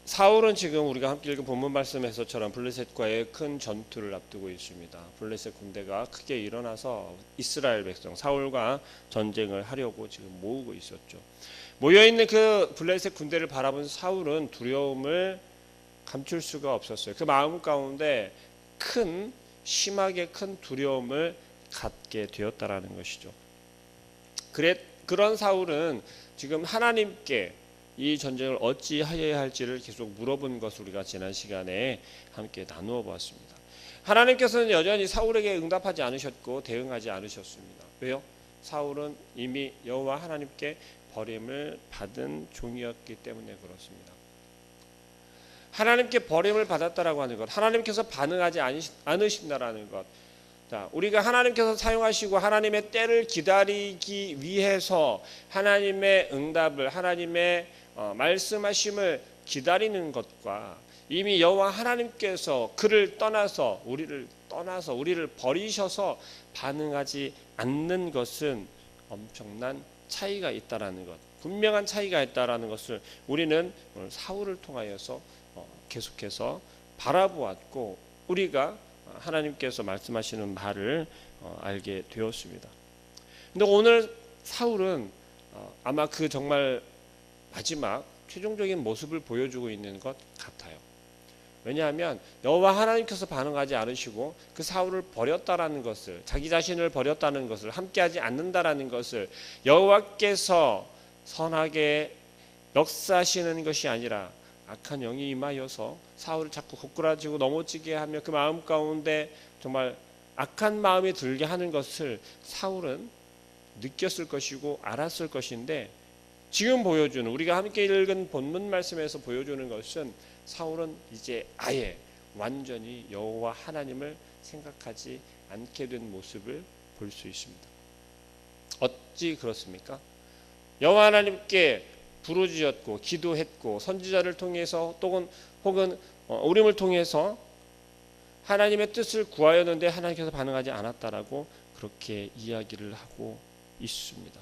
사울은 지금 우리가 함께 읽은 본문 말씀에서처럼 블레셋과의 큰 전투를 앞두고 있습니다. 블레셋 군대가 크게 일어나서 이스라엘 백성 사울과 전쟁을 하려고 지금 모으고 있었죠. 모여있는 그 블레셋 군대를 바라본 사울은 두려움을 감출 수가 없었어요. 그 마음 가운데 심하게 큰 두려움을 갖게 되었다라는 것이죠. 그런 사울은 지금 하나님께 이 전쟁을 어찌하여야 할지를 계속 물어본 것을 우리가 지난 시간에 함께 나누어 보았습니다. 하나님께서는 여전히 사울에게 응답하지 않으셨고 대응하지 않으셨습니다. 왜요? 사울은 이미 여호와 하나님께 버림을 받은 종이었기 때문에 그렇습니다. 하나님께 버림을 받았다라고 하는 것, 하나님께서 반응하지 않으신다라는 것, 우리가 하나님께서 사용하시고 하나님의 때를 기다리기 위해서 하나님의 응답을, 하나님의 말씀하심을 기다리는 것과 이미 여호와 하나님께서 우리를 떠나서 우리를 버리셔서 반응하지 않는 것은 엄청난 차이가 있다라는 것, 분명한 차이가 있다라는 것을 우리는 오늘 사울을 통하여서 계속해서 바라보았고, 우리가 하나님께서 말씀하시는 말을 알게 되었습니다. 근데 오늘 사울은 아마 그 정말 마지막 최종적인 모습을 보여주고 있는 것 같아요. 왜냐하면 여호와 하나님께서 반응하지 않으시고 그 사울을 버렸다라는 것을, 자기 자신을 버렸다는 것을, 함께하지 않는다라는 것을 여호와께서 선하게 역사하시는 것이 아니라 악한 영이 임하여서 사울을 자꾸 고꾸라지고 넘어지게 하며 그 마음 가운데 정말 악한 마음이 들게 하는 것을 사울은 느꼈을 것이고 알았을 것인데, 지금 보여주는, 우리가 함께 읽은 본문 말씀에서 보여주는 것은 사울은 이제 아예 완전히 여호와 하나님을 생각하지 않게 된 모습을 볼 수 있습니다. 어찌 그렇습니까? 여호와 하나님께 부르짖었고 기도했고 선지자를 통해서 혹은 우림을 통해서 하나님의 뜻을 구하였는데 하나님께서 반응하지 않았다라고 그렇게 이야기를 하고 있습니다.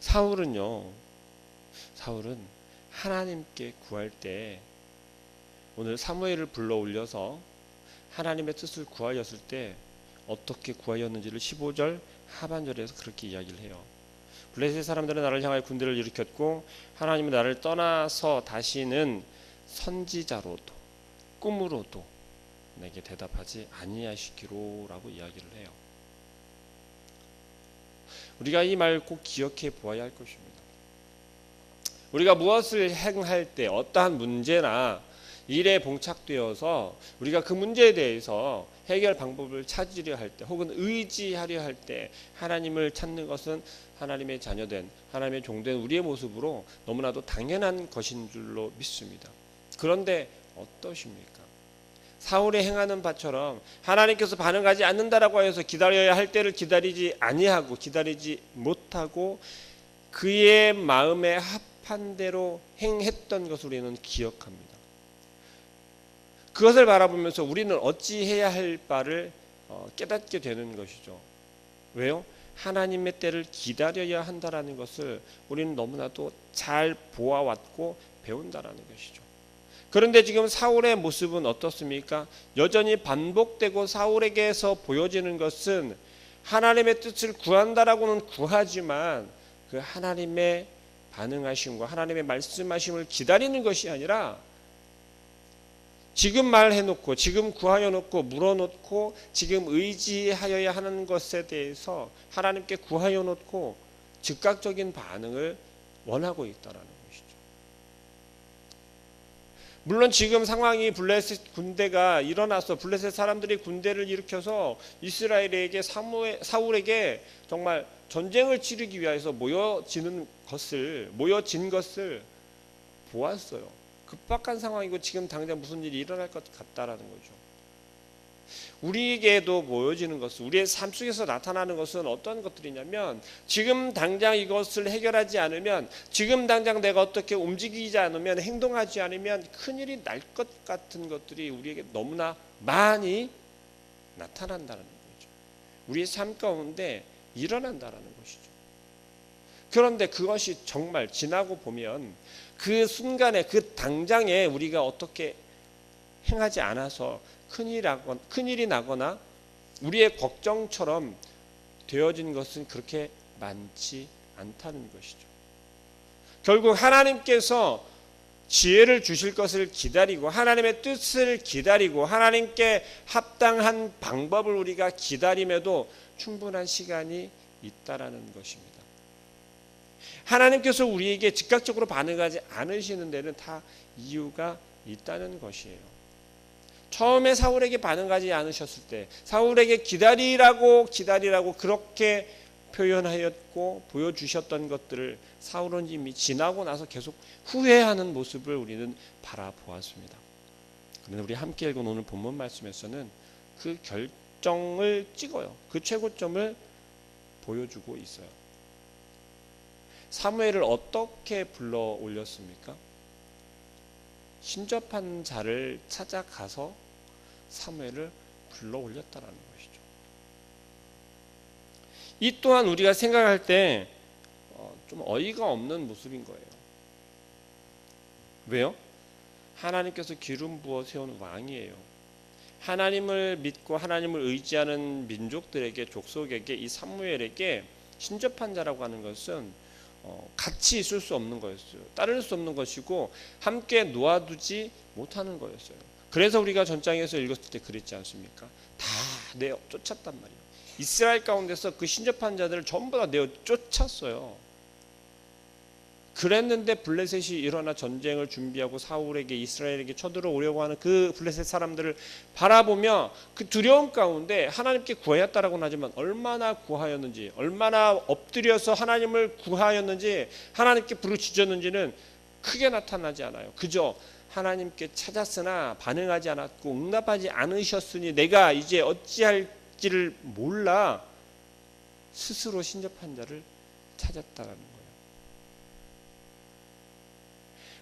사울은 하나님께 구할 때, 오늘 사무엘을 불러 올려서 하나님의 뜻을 구하였을 때 어떻게 구하였는지를 15절 하반절에서 그렇게 이야기를 해요. 블레셋 사람들은 나를 향하여 군대를 일으켰고 하나님은 나를 떠나서 다시는 선지자로도 꿈으로도 내게 대답하지 아니하시기로라고 이야기를 해요. 우리가 이 말 꼭 기억해 보아야 할 것입니다. 우리가 무엇을 행할 때, 어떠한 문제나 일에 봉착되어서 우리가 그 문제에 대해서 해결 방법을 찾으려 할 때, 혹은 의지하려 할 때 하나님을 찾는 것은 하나님의 자녀된, 하나님의 종된 우리의 모습으로 너무나도 당연한 것인 줄로 믿습니다. 그런데 어떠십니까? 사울이 행하는 바처럼 하나님께서 반응하지 않는다라고 해서 기다려야 할 때를 기다리지 아니하고 기다리지 못하고 그의 마음에 합한 대로 행했던 것을 우리는 기억합니다. 그것을 바라보면서 우리는 어찌해야 할 바를 깨닫게 되는 것이죠. 왜요? 하나님의 때를 기다려야 한다라는 것을 우리는 너무나도 잘 보아왔고 배운다라는 것이죠. 그런데 지금 사울의 모습은 어떻습니까? 여전히 반복되고 사울에게서 보여지는 것은 하나님의 뜻을 구한다라고는 구하지만 그 하나님의 반응하심과 하나님의 말씀하심을 기다리는 것이 아니라 지금 말해놓고 지금 구하여놓고 물어놓고 지금 의지하여야 하는 것에 대해서 하나님께 구하여놓고 즉각적인 반응을 원하고 있다라는 것이죠. 물론 지금 상황이 블레셋 군대가 일어나서 블레셋 사람들이 군대를 일으켜서 이스라엘에게 사울에게 정말 전쟁을 치르기 위해서 모여진 것을 보았어요. 급박한 상황이고 지금 당장 무슨 일이 일어날 것 같다라는 거죠. 우리에게도 보여지는 것은, 우리의 삶 속에서 나타나는 것은 어떤 것들이냐면, 지금 당장 이것을 해결하지 않으면, 지금 당장 내가 어떻게 움직이지 않으면, 행동하지 않으면 큰일이 날 것 같은 것들이 우리에게 너무나 많이 나타난다는 거죠. 우리의 삶 가운데 일어난다는 것이죠. 그런데 그것이 정말 지나고 보면 그 순간에 그 당장에 우리가 어떻게 행하지 않아서 큰일이 나거나 우리의 걱정처럼 되어진 것은 그렇게 많지 않다는 것이죠. 결국 하나님께서 지혜를 주실 것을 기다리고 하나님의 뜻을 기다리고 하나님께 합당한 방법을 우리가 기다림에도 충분한 시간이 있다라는 것입니다. 하나님께서 우리에게 즉각적으로 반응하지 않으시는 데는 다 이유가 있다는 것이에요. 처음에 사울에게 반응하지 않으셨을 때 사울에게 기다리라고 그렇게 표현하였고 보여주셨던 것들을 사울은 이미 지나고 나서 계속 후회하는 모습을 우리는 바라보았습니다. 그런데 우리 함께 읽은 오늘 본문 말씀에서는 그 결정을 찍어요. 그 최고점을 보여주고 있어요. 사무엘을 어떻게 불러 올렸습니까? 신접한 자를 찾아가서 사무엘을 불러 올렸다라는 것이죠. 이 또한 우리가 생각할 때 좀 어이가 없는 모습인 거예요. 왜요? 하나님께서 기름 부어 세운 왕이에요. 하나님을 믿고 하나님을 의지하는 민족들에게, 족속에게, 이 사무엘에게 신접한 자라고 하는 것은 같이 있을 수 없는 거였어요. 따를 수 없는 것이고 함께 놓아두지 못하는 거였어요. 그래서 우리가 전장에서 읽었을 때 그랬지 않습니까? 다 내어 쫓았단 말이에요. 이스라엘 가운데서 그 신접한 자들을 전부 다 내어 쫓았어요. 그랬는데 블레셋이 일어나 전쟁을 준비하고 사울에게 이스라엘에게 쳐들어오려고 하는 그 블레셋 사람들을 바라보며 그 두려움 가운데 하나님께 구하였다라고는 하지만 얼마나 구하였는지, 얼마나 엎드려서 하나님을 구하였는지, 하나님께 부르짖었는지는 크게 나타나지 않아요. 그저 하나님께 찾았으나 반응하지 않았고 응답하지 않으셨으니 내가 이제 어찌할지를 몰라 스스로 신접한 자를 찾았다라는 거예요.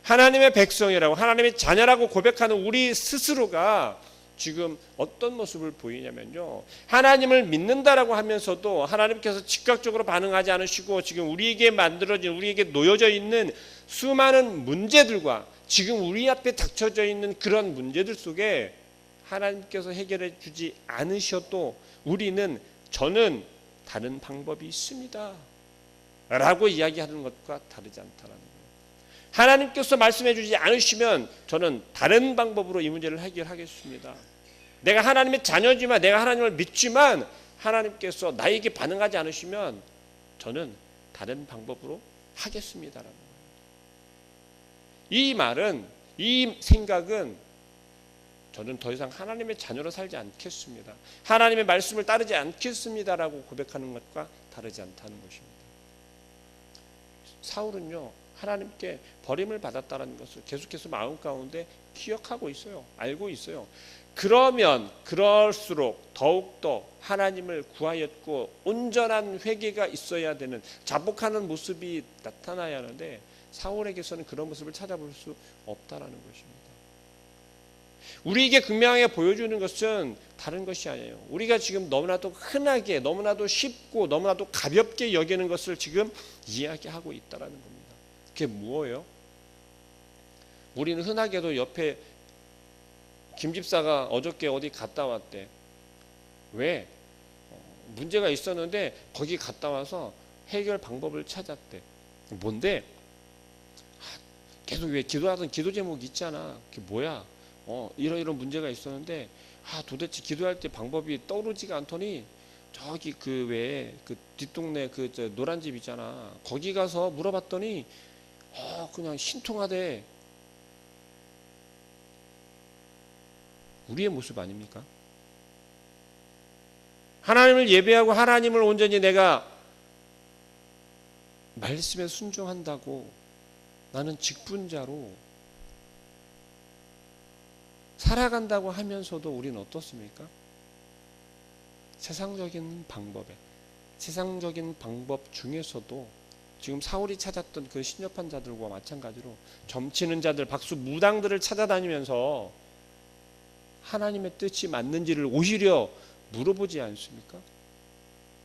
하나님의 백성이라고, 하나님의 자녀라고 고백하는 우리 스스로가 지금 어떤 모습을 보이냐면요, 하나님을 믿는다라고 하면서도 하나님께서 즉각적으로 반응하지 않으시고 지금 우리에게 만들어진, 우리에게 놓여져 있는 수많은 문제들과 지금 우리 앞에 닥쳐져 있는 그런 문제들 속에 하나님께서 해결해 주지 않으셔도 저는 다른 방법이 있습니다 라고 이야기하는 것과 다르지 않다라는 거예요. 하나님께서 말씀해 주지 않으시면 저는 다른 방법으로 이 문제를 해결하겠습니다. 내가 하나님의 자녀지만, 내가 하나님을 믿지만 하나님께서 나에게 반응하지 않으시면 저는 다른 방법으로 하겠습니다라는 거예요. 이 말은, 이 생각은 저는 더 이상 하나님의 자녀로 살지 않겠습니다, 하나님의 말씀을 따르지 않겠습니다라고 고백하는 것과 다르지 않다는 것입니다. 사울은요, 하나님께 버림을 받았다는 것을 계속해서 마음 가운데 기억하고 있어요. 알고 있어요. 그러면 그럴수록 더욱더 하나님을 구하였고 온전한 회개가 있어야 되는, 자복하는 모습이 나타나야 하는데 사울에게서는 그런 모습을 찾아볼 수 없다라는 것입니다. 우리에게 극명하게 보여주는 것은 다른 것이 아니에요. 우리가 지금 너무나도 흔하게, 너무나도 쉽고 너무나도 가볍게 여기는 것을 지금 이야기하고 있다라는 겁니다. 그게 뭐예요? 우리는 흔하게도 옆에 김 집사가 어저께 어디 갔다 왔대. 왜? 문제가 있었는데 거기 갔다 와서 해결 방법을 찾았대. 뭔데? 계속 왜 기도하던 기도 제목이 있잖아. 그게 뭐야? 이런 문제가 있었는데 도대체 기도할 때 방법이 떠오르지가 않더니 저기 그 외에 그 뒷동네 그 노란 집 있잖아. 거기 가서 물어봤더니 그냥 신통하대. 우리의 모습 아닙니까? 하나님을 예배하고 하나님을 온전히 내가 말씀에 순종한다고 나는 직분자로 살아간다고 하면서도 우리는 어떻습니까? 세상적인 방법 중에서도 지금 사울이 찾았던 그 신접한 자들과 마찬가지로 점치는 자들, 박수 무당들을 찾아다니면서 하나님의 뜻이 맞는지를 오히려 물어보지 않습니까?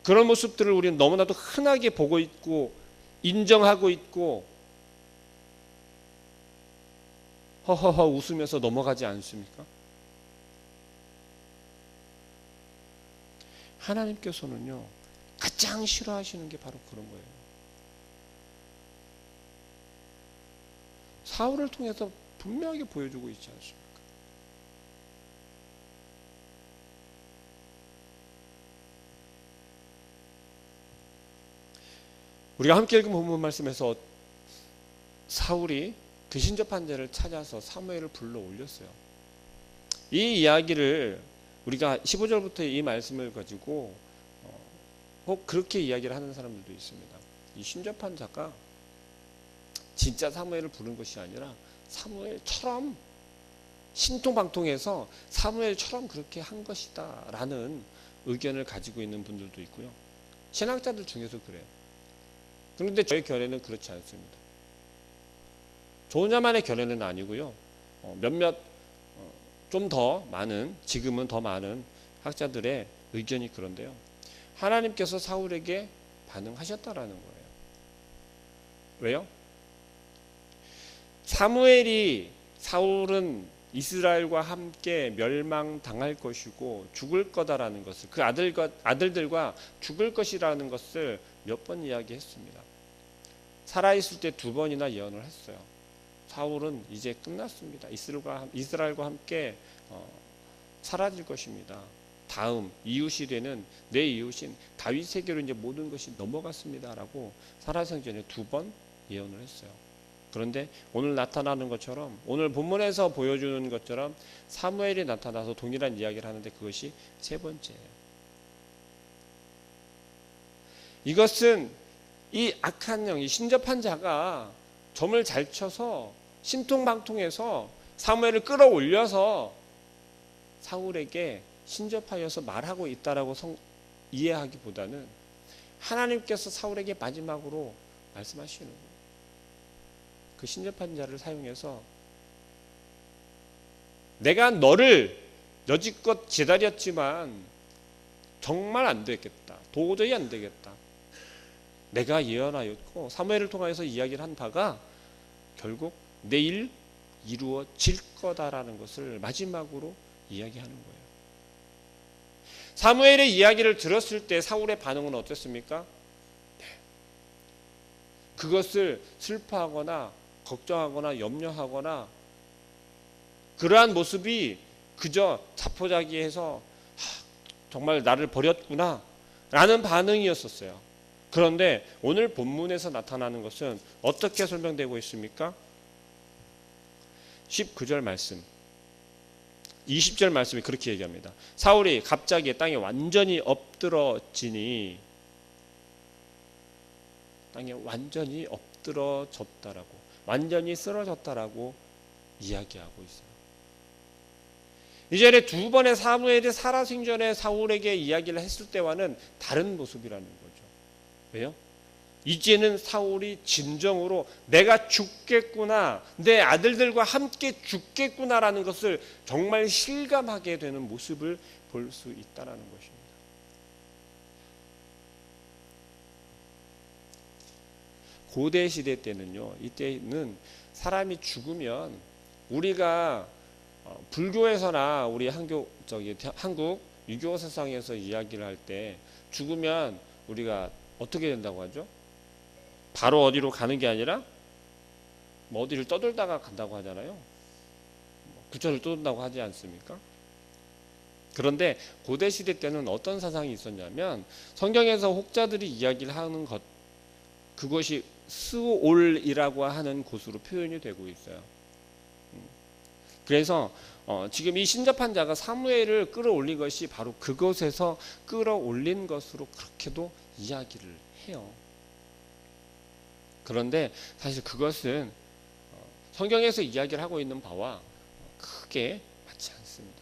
그런 모습들을 우리는 너무나도 흔하게 보고 있고 인정하고 있고 허허허 웃으면서 넘어가지 않습니까? 하나님께서는요 가장 싫어하시는 게 바로 그런 거예요. 사울을 통해서 분명하게 보여주고 있지 않습니까? 우리가 함께 읽은 본문 말씀에서 사울이 그 신접한 자를 찾아서 사무엘을 불러 올렸어요. 이 이야기를 우리가 15절부터 이 말씀을 가지고 혹 그렇게 이야기를 하는 사람들도 있습니다. 이 신접한 자가 진짜 사무엘을 부른 것이 아니라 사무엘처럼 신통방통해서 사무엘처럼 그렇게 한 것이다 라는 의견을 가지고 있는 분들도 있고요. 신학자들 중에서 그래요. 그런데 저의 견해는 그렇지 않습니다. 저 혼자만의 견해는 아니고요. 몇몇 좀 더 많은, 지금은 더 많은 학자들의 의견이 그런데요. 하나님께서 사울에게 반응하셨다라는 거예요. 왜요? 사울은 이스라엘과 함께 멸망당할 것이고 죽을 거다라는 것을, 그 아들들과 죽을 것이라는 것을 몇 번 이야기했습니다. 살아있을 때 2번이나 예언을 했어요. 사울은 이제 끝났습니다. 이스라엘과 함께 사라질 것입니다. 다음 이웃이 되는 내 이웃인 다윗에게로 이제 모든 것이 넘어갔습니다라고 살아생전에 2번 예언을 했어요. 그런데 오늘 나타나는 것처럼, 오늘 본문에서 보여주는 것처럼 사무엘이 나타나서 동일한 이야기를 하는데 그것이 3번째예요. 이것은 이 악한 영, 이 신접한 자가 점을 잘 쳐서 신통방통해서 사무엘을 끌어올려서 사울에게 신접하여서 말하고 있다라고 이해하기보다는 하나님께서 사울에게 마지막으로 말씀하시는 거예요. 그 신접한 자를 사용해서 내가 너를 여지껏 기다렸지만 정말 안 되겠다. 도저히 안 되겠다. 내가 예언하였고 사무엘을 통해서 이야기를 한 바가 결국 내일 이루어질 거다라는 것을 마지막으로 이야기하는 거예요. 사무엘의 이야기를 들었을 때 사울의 반응은 어땠습니까? 네. 그것을 슬퍼하거나 걱정하거나 염려하거나 그러한 모습이 그저 자포자기해서 정말 나를 버렸구나 라는 반응이었었어요. 그런데 오늘 본문에서 나타나는 것은 어떻게 설명되고 있습니까? 19절 말씀, 20절 말씀이 그렇게 얘기합니다. 사울이 갑자기 땅에 완전히 엎드러지니, 땅에 완전히 엎드러졌다라고, 완전히 쓰러졌다라고 이야기하고 있어요. 이전에 2번의 사무엘이 살아생전에 사울에게 이야기를 했을 때와는 다른 모습이라는 거죠. 왜요? 이제는 사울이 진정으로 내가 죽겠구나, 내 아들들과 함께 죽겠구나라는 것을 정말 실감하게 되는 모습을 볼 수 있다는 것입니다. 고대 시대 때는요, 이때는 사람이 죽으면 우리가 불교에서나 우리 한국 유교 세상에서 이야기를 할 때 죽으면 우리가 어떻게 된다고 하죠? 바로 어디로 가는 게 아니라 뭐 어디를 떠돌다가 간다고 하잖아요. 부처를 떠돈다고 하지 않습니까? 그런데 고대 시대 때는 어떤 사상이 있었냐면 성경에서 혹자들이 이야기를 하는 것, 그것이 스올이라고 하는 곳으로 표현이 되고 있어요. 그래서 지금 이 신접한 자가 사무엘을 끌어올린 것이 바로 그곳에서 끌어올린 것으로 그렇게도 이야기를 해요. 그런데 사실 그것은 성경에서 이야기를 하고 있는 바와 크게 맞지 않습니다.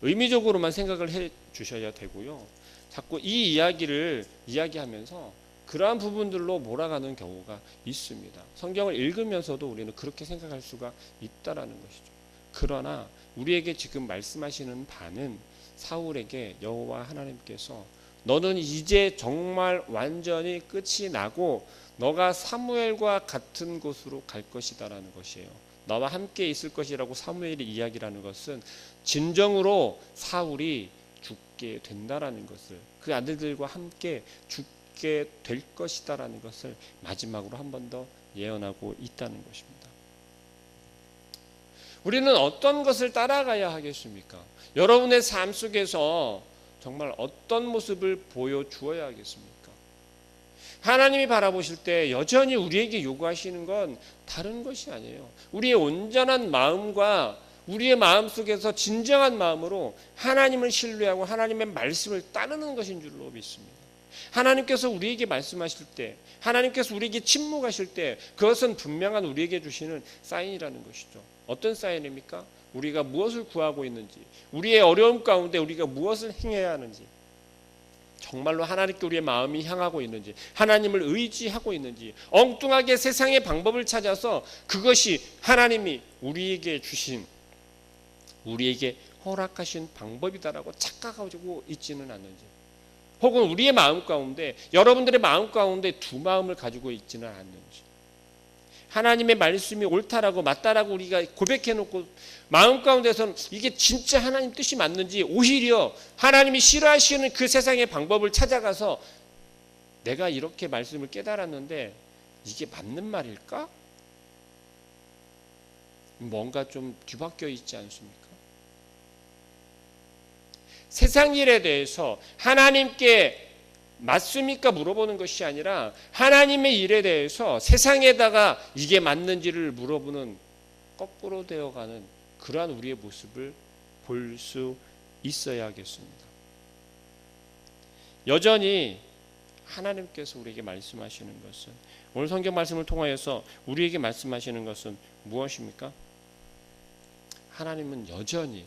의미적으로만 생각을 해 주셔야 되고요. 자꾸 이 이야기를 이야기하면서 그러한 부분들로 몰아가는 경우가 있습니다. 성경을 읽으면서도 우리는 그렇게 생각할 수가 있다라는 것이죠. 그러나 우리에게 지금 말씀하시는 바는 사울에게 여호와 하나님께서 너는 이제 정말 완전히 끝이 나고 너가 사무엘과 같은 곳으로 갈 것이다라는 것이에요. 나와 함께 있을 것이라고 사무엘이 이야기하는 것은 진정으로 사울이 죽게 된다라는 것을, 그 아들들과 함께 죽게 될 것이다라는 것을 마지막으로 한 번 더 예언하고 있다는 것입니다. 우리는 어떤 것을 따라가야 하겠습니까? 여러분의 삶 속에서 정말 어떤 모습을 보여주어야 하겠습니까? 하나님이 바라보실 때 여전히 우리에게 요구하시는 건 다른 것이 아니에요. 우리의 온전한 마음과 우리의 마음 속에서 진정한 마음으로 하나님을 신뢰하고 하나님의 말씀을 따르는 것인 줄로 믿습니다. 하나님께서 우리에게 말씀하실 때, 하나님께서 우리에게 침묵하실 때 그것은 분명한 우리에게 주시는 사인이라는 것이죠. 어떤 사인입니까? 우리가 무엇을 구하고 있는지, 우리의 어려움 가운데 우리가 무엇을 행해야 하는지, 정말로 하나님께 우리의 마음이 향하고 있는지, 하나님을 의지하고 있는지, 엉뚱하게 세상의 방법을 찾아서 그것이 하나님이 우리에게 주신, 우리에게 허락하신 방법이다라고 착각하고 있지는 않는지, 혹은 우리의 마음 가운데, 여러분들의 마음 가운데 두 마음을 가지고 있지는 않는지, 하나님의 말씀이 옳다라고 맞다라고 우리가 고백해놓고 마음 가운데서는 이게 진짜 하나님 뜻이 맞는지, 오히려 하나님이 싫어하시는 그 세상의 방법을 찾아가서 내가 이렇게 말씀을 깨달았는데 이게 맞는 말일까? 뭔가 좀 뒤바뀌어 있지 않습니까? 세상 일에 대해서 하나님께 맞습니까? 물어보는 것이 아니라 하나님의 일에 대해서 세상에다가 이게 맞는지를 물어보는, 거꾸로 되어가는 그러한 우리의 모습을 볼 수 있어야겠습니다. 여전히 하나님께서 우리에게 말씀하시는 것은, 오늘 성경 말씀을 통하여서 우리에게 말씀하시는 것은 무엇입니까? 하나님은 여전히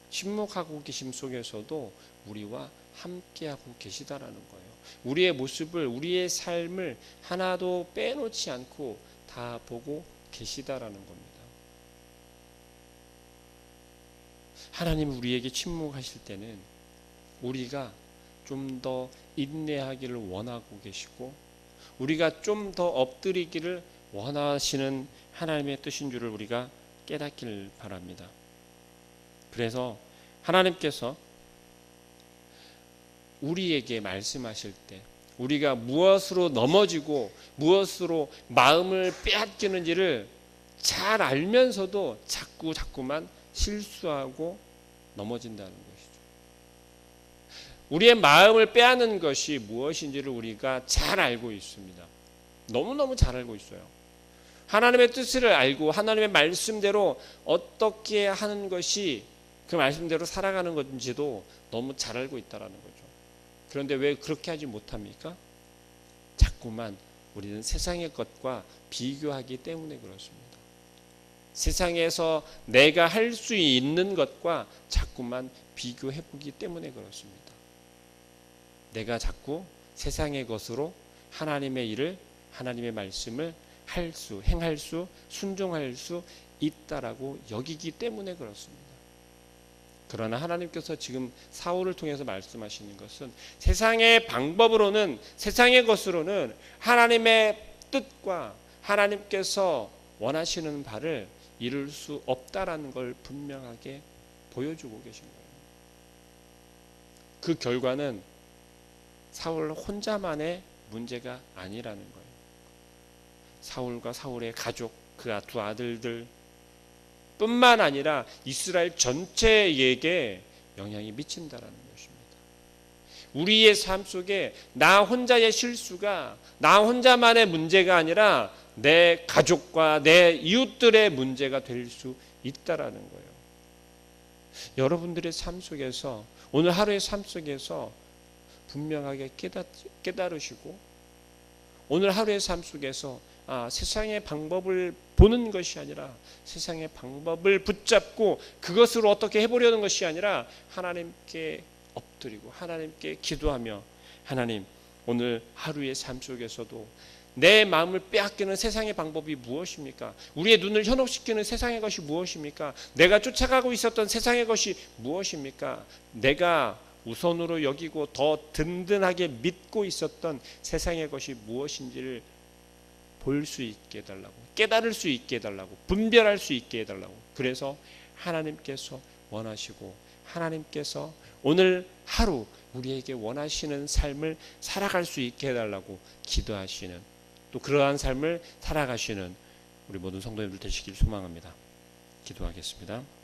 침묵하고 계심 속에서도 우리와 함께하고 계시다라는 거예요. 우리의 모습을, 우리의 삶을 하나도 빼놓지 않고 다 보고 계시다라는 겁니다. 하나님이 우리에게 침묵하실 때는 우리가 좀 더 인내하기를 원하고 계시고, 우리가 좀 더 엎드리기를 원하시는 하나님의 뜻인 줄을 우리가 깨닫기를 바랍니다. 그래서 하나님께서 우리에게 말씀하실 때 우리가 무엇으로 넘어지고 무엇으로 마음을 빼앗기는지를 잘 알면서도 자꾸만 실수하고 넘어진다는 것이죠. 우리의 마음을 빼앗는 것이 무엇인지를 우리가 잘 알고 있습니다. 너무너무 잘 알고 있어요. 하나님의 뜻을 알고 하나님의 말씀대로 어떻게 하는 것이 그 말씀대로 살아가는 건지도 너무 잘 알고 있다는 거죠. 그런데 왜 그렇게 하지 못합니까? 자꾸만 우리는 세상의 것과 비교하기 때문에 그렇습니다. 세상에서 내가 할 수 있는 것과 자꾸만 비교해보기 때문에 그렇습니다. 내가 자꾸 세상의 것으로 하나님의 일을, 하나님의 말씀을 행할 수, 순종할 수 있다라고 여기기 때문에 그렇습니다. 그러나 하나님께서 지금 사울을 통해서 말씀하시는 것은 세상의 방법으로는, 세상의 것으로는 하나님의 뜻과 하나님께서 원하시는 바를 이룰 수 없다라는 걸 분명하게 보여주고 계신 거예요. 그 결과는 사울 혼자만의 문제가 아니라는 거예요. 사울과 사울의 가족, 그 두 아들들 뿐만 아니라 이스라엘 전체에게 영향이 미친다라는 것입니다. 우리의 삶 속에 나 혼자의 실수가, 나 혼자만의 문제가 아니라 내 가족과 내 이웃들의 문제가 될 수 있다라는 거예요. 여러분들의 삶 속에서, 오늘 하루의 삶 속에서 분명하게 깨달으시고, 오늘 하루의 삶 속에서 세상의 방법을 보는 것이 아니라 세상의 방법을 붙잡고 그것으로 어떻게 해보려는 것이 아니라 하나님께 엎드리고 하나님께 기도하며, 하나님, 오늘 하루의 삶 속에서도 내 마음을 빼앗기는 세상의 방법이 무엇입니까? 우리의 눈을 현혹시키는 세상의 것이 무엇입니까? 내가 쫓아가고 있었던 세상의 것이 무엇입니까? 내가 우선으로 여기고 더 든든하게 믿고 있었던 세상의 것이 무엇인지를 볼 수 있게 해달라고, 깨달을 수 있게 해달라고, 분별할 수 있게 해달라고. 그래서 하나님께서 원하시고 하나님께서 오늘 하루 우리에게 원하시는 삶을 살아갈 수 있게 해달라고 기도하시는, 또 그러한 삶을 살아가시는 우리 모든 성도님들 되시길 소망합니다. 기도하겠습니다.